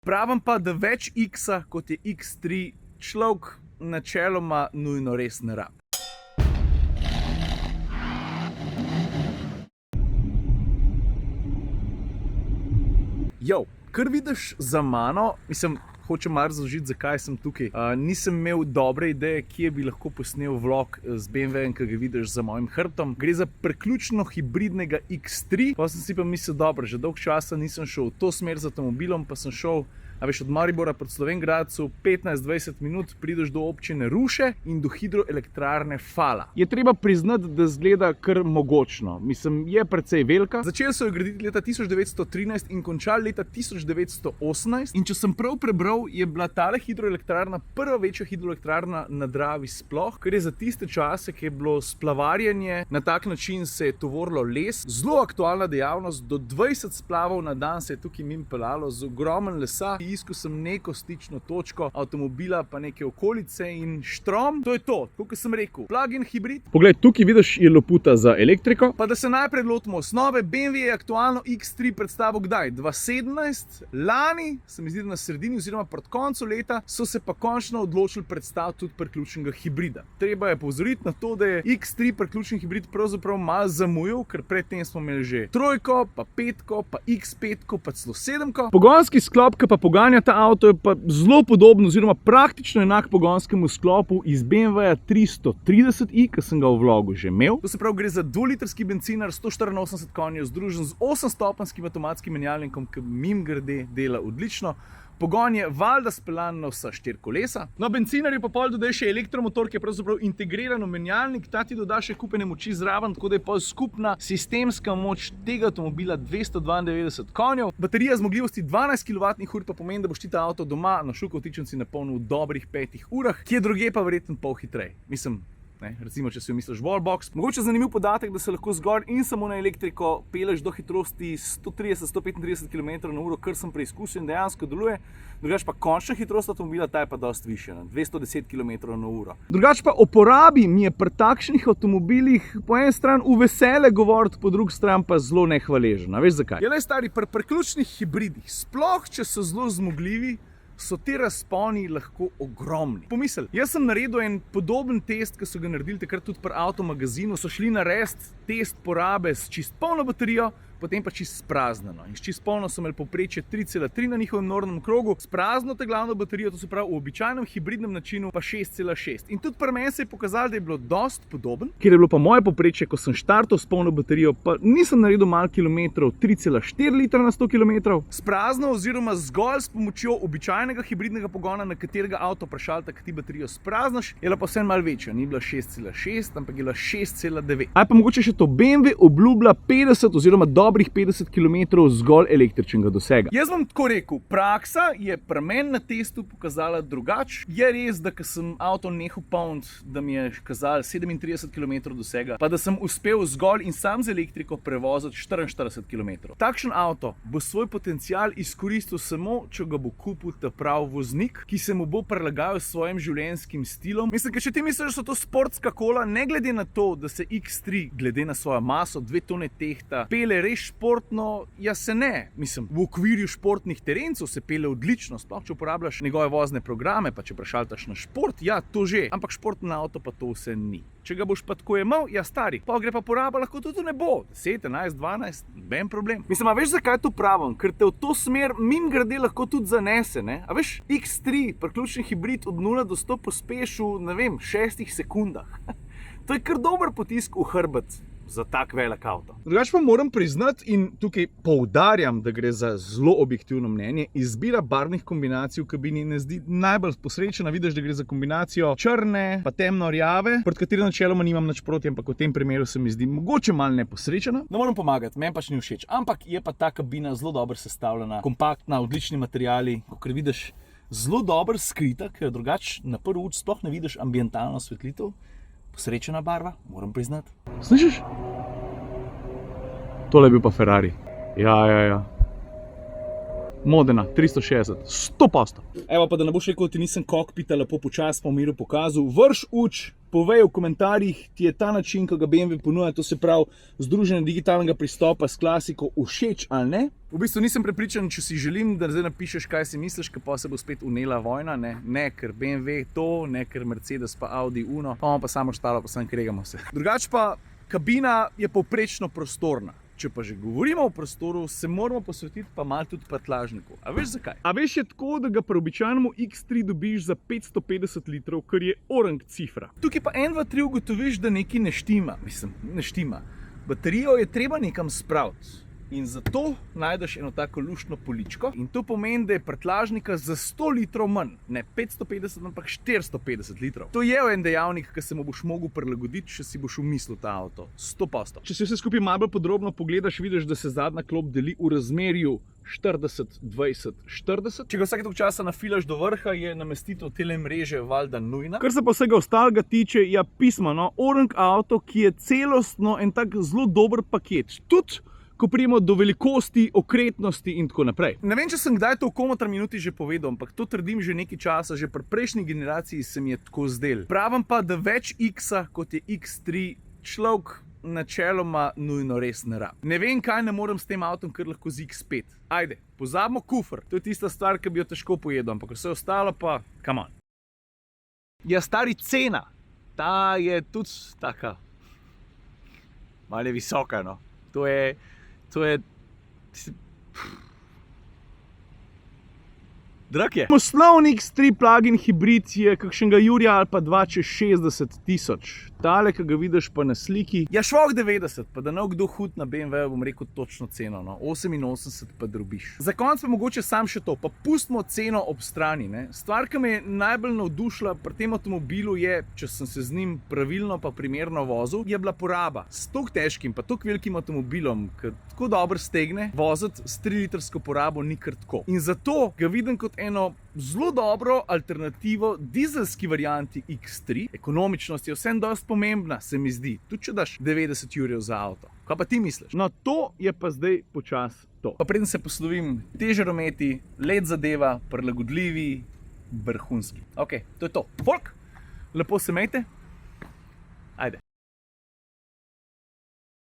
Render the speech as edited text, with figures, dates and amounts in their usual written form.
Pravim pa, da več X-a kot je X3 človek načeloma nujno res ne rabi. Jo, kar vidiš za mano, mislim, hočem malo razložiti, zakaj sem tukaj. Nisem imel dobre ideje, kje bi lahko posnel vlog z BMW-jem, ki ga vidiš za mojim hrbtom. Gre za priključno hibridnega X3. Pa sem si pa mislil, dobro, že dolgo časa nisem šel v to smer z avtomobilom, pa sem šel, a veš, od Maribora proti Slovenj Gradcu 15-20 minut prideš do občine Ruše in do hidroelektrarne Fala. Je treba priznati, da zgleda kar mogočno. Mislim, je precej velika. Začeli so jo graditi leta 1913 in končali leta 1918. In če sem prav prebral, je bila tale hidroelektrarna prva večja hidroelektrarna na Dravi sploh, ker je za tiste čase, ki je bilo splavarjanje, na tak način se je tovorilo les. Zelo aktualna dejavnost, do 20 splavov na dan se je tukaj mimo peljalo z ogromnim lesa. Iskal sem neko stično točko avtomobila, pa neke okolice in štrom. To je to, kot sem rekel, plug-in hibrid. Poglej, tukaj vidiš je loputa za elektriko. Pa da se najprej lotimo osnove, BMW je aktualno X3 predstavil kdaj? 2017, lani, se mi zdi, na sredini oziroma pred koncu leta, so se pa končno odločili predstaviti tudi priključnega hibrida. Treba je pozoriti na to, da je X3 priključen hibrid pravzaprav malo zamujal, ker predtem smo imeli že trojko, pa petko, pa X5, pa celo sedemko. Pogonski sklop, ki pa ta avto je pa zelo podoben oziroma praktično enak pogonskemu sklopu iz BMW-ja 330i, ki sem ga v vlogu že imel. To se pravi, gre za 2-litrski bencinar, 184 konjev, združen z 8-stopenjskim avtomatskim menjalnikom, ki mimogrede dela odlično. Pogon je valjda speljan na vsa 4 kolesa. No, bencinarju pa pol dodaje še elektromotor, ki je pravzaprav integriran v menjalnik, ta ti doda še kupene moči zraven, tako da je pol skupna sistemska moč tega avtomobila 292 konjev. Baterija zmogljivosti 12 kWh pa pomeni, da boš ti ta avto doma na Šukovtičnici napolnil v dobrih 5 urah, kje drugje pa verjetno pol hitreje. Mislim, recimo, če si misliš wallbox. Mogoče zanimiv podatek, da se lahko zgolj in samo na elektriko peleš do hitrosti 130-135 km/h, kar sem preizkusil in dejansko deluje. Drugače pa končna hitrost avtomobila, ta je pa dosti višja, 210 km/h. Drugače pa o porabi mi je pri takšnih avtomobilih po eni strani v vesele govoriti, po drugi strani pa zelo nehvaležen. A veš zakaj? Ja, stari, pri priključnih hibridih, sploh če so zelo zmogljivi, so te razponi lahko ogromni. Pomisli, jaz sem naredil en podoben test, ki so ga naredili takrat tudi pri Avtomagazinu, so šli narediti test porabe s čist polno baterijo, potem pa čist spraznjeno. In s čist polno so imeli povprečje 3,3 na njihovem nornem krogu, s prazno te glavno baterijo, to se pravi v običajnem hibridnem načinu, pa 6,6. In tudi pri meni se je pokazalo, da je bilo dosti podoben, ker je bilo pa moje povprečje, ko sem štartal s polno baterijo, pa nisem naredil malo kilometrov, 3,4 litra na 100 km. S prazno oziroma zgolj s pomočjo običajnega hibridnega pogona, na katerega avto prešalta, ki ti baterijo spraznaš, je pa vse malo večja. Ni bila 6,6, ampak je bila 6,9. Aj pa mogoče še to, BMW obljublja 50 oziroma dobrih 50 km zgolj električnega dosega. Jaz bom tako rekel, praksa je pri meni na testu pokazala drugače. Je res, da ko sem avto nehal polniti, da mi je kazalo 37 km dosega, pa da sem uspel zgolj in sam z elektriko prevoziti 44 km. Takšen avto bo svoj potencial izkoristil samo, če ga bo kupil ta prav voznik, ki se mu bo prilagajal s svojim življenjskim stilom. Mislim, ker če ti misliš, da so to sportska kola, ne glede na to, da se X3, glede na svojo maso, 2 tone tehta, pele res športno, ja se ne. Mislim, v okvirju športnih terencev se pele odlično, sploh če uporabljaš njegove vozne programe, pa če prešaltaš na šport, ja, to že. Ampak športno avto pa to vse ni. Če ga boš pa tako jemal, ja stari, pa gre pa poraba lahko tudi ne bo. 10, 11, 12, noben problem. Mislim, a veš zakaj to pravim? Ker te v to smer mimogrede lahko tudi zanese, ne? A veš, X3, priključni hibrid od 0 do 100 pospešil, ne vem, 6 sekundah. To je kar dober potisk v hrbet za tak velik avto. Drugače pa moram priznati, in tukaj poudarjam, da gre za zelo objektivno mnenje, izbira barvnih kombinacij v kabini ne zdi najbolj posrečena. Vidiš, da gre za kombinacijo črne pa temno rjave, proti kateri načeloma nimam nič proti, ampak v tem primeru se mi zdi mogoče malo neposrečena. Ne moram pomagati, meni pač ni všeč, ampak je pa ta kabina zelo dobro sestavljena, kompaktna, odlični materiali, kot vidiš, zelo dobro skrita, ker drugače na prvi oči sploh ne vidiš ambientalno osvetlitev. Posrečena barva, moram priznati. Slišiš? Tole je bil pa Ferrari. Ja. Modena, 360, 100%. Evo pa, da ne boš rekel, ti nisem kokpita lepo počasi po miru pokazal. Vrš uč, povej v komentarjih, ti je ta način, ko ga BMW ponuja, to se pravi združenje digitalnega pristopa s klasiko, všeč ali ne. V bistvu nisem prepričan, če si želim, da zdaj napišeš, kaj si misliš, ker pa se bo spet unela vojna, ne, ker BMW to, ne, ker Mercedes pa Audi Uno, pa imamo pa samo štalo, pa sam kregamo se. Drugač pa, kabina je povprečno prostorna. Če pa že govorimo o prostoru, se moramo posvetiti pa malo tudi prtljažniku. A veš zakaj? A veš je tako, da ga pri običajnemu X3 dobiš za 550 litrov, kar je orang cifra. Tukaj pa 1, 2, 3 ugotoviš, da nekaj ne štima. Mislim, ne štima. Baterijo je treba nekam spraviti. In zato najdeš eno tako luštno poličko in to pomeni, da je prtljažnika za 100 litrov manj. Ne 550, ampak 450 litrov. To je en dejavnik, ki se mu boš mogel prilagoditi, če si boš umislil ta avto. 100%. Če si vse skupaj malo podrobno pogledaš, vidiš, da se zadnja klop deli v razmerju 40, 20, 40. Če ga vsake toliko časa nafilaš do vrha, je namestitev tele mreže valjda nujna. Kar se pa vsega ostalega tiče, je pismo, orang avto, ki je celostno en tak zelo dober paket. Tudi ko prijemo do velikosti, okretnosti in tako naprej. Ne vem, če sem kdaj to v komotra minuti že povedal, ampak to trdim že nekaj časa, že pri prejšnji generaciji se mi je tako zdel. Pravim pa, da več X-a kot je X3 človek načeloma nujno res ne rab. Ne vem, kaj ne morem s tem avtom, kar lahko z X5. Ajde, pozabimo kufer. To je tista stvar, ki bi jo težko pojedel, ampak vse ostalo pa, come on. Ja, stari cena. Ta je tudi taka, malo je visoka, no. To je drag je. Osnovni X3 plug-in hibrid je kakšnega jurja ali pa 2 čez 60 tisoč. Tale, ki ga vidiš pa na sliki, je švok 90, pa da ne kdo hud na BMW, bom rekel točno ceno, no. 88 pa drobiš. Za konec pa mogoče sam še to, pa pustimo ceno ob strani, ne. Stvar, ki me je najbolj navdušila pri tem avtomobilu je, če sem se z njim pravilno pa primerno vozil, je bila poraba. S toliko težkim pa toliko velikim avtomobilom, ki tako dobro stegne, voziti s 3-litrsko porabo ni kar tako. In zato ga vidim kot eno zelo dobro alternativo dizelski varianti X3. Ekonomičnost je vsem dosti pomembna, se mi zdi, tudi če daš 90 jurjev za avto. Kaj pa ti misliš? No, to je pa zdaj počas to. Pa preden se poslovim, težje rometi, led zadeva, prilagodljivi, vrhunski. Ok, to je to. Folk, lepo se imejte.